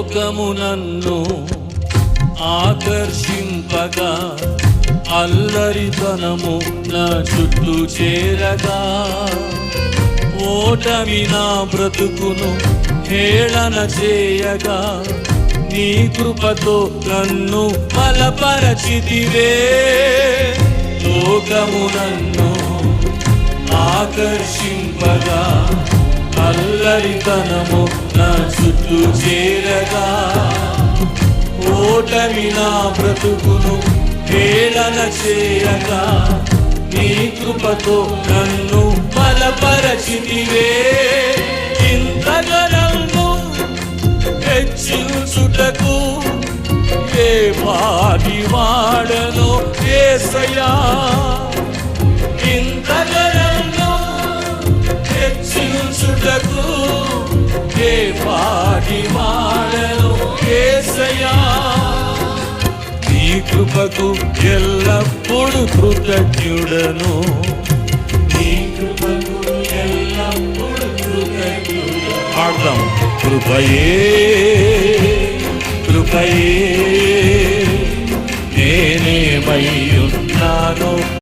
లోకము నన్ను ఆకర్షింపగా అల్లరితనము నా చుట్టూ చేరగా ఓటమి నా బ్రతుకును హేళన చేయగా నీ కృపతో నన్ను బలపరచితివే. లోకము నన్ను ఆకర్షింపగా అల్లరితనము నా చుట్టూ చేరగా ఓటమి నా బ్రతుకును హేళన చేయగా నీ కృపతో నన్ను బలపరచితివే. ఇంతగా నన్ను హెచ్చించుటకు ఏ పాటి వాడను యేసయ్యా. ఇంతగా నన్ను హెచ్చించుటకు ఏ పాటి వాడను యేసయ్యా. నీ కృపకు ఎల్లప్పుడు కృతజ్ఞుడను, నీ కృపకు ఎల్లప్పుడు కృతజ్ఞుడను. ఆడదాం. కృపయే కృపయే నేనేమై ఉన్నాను.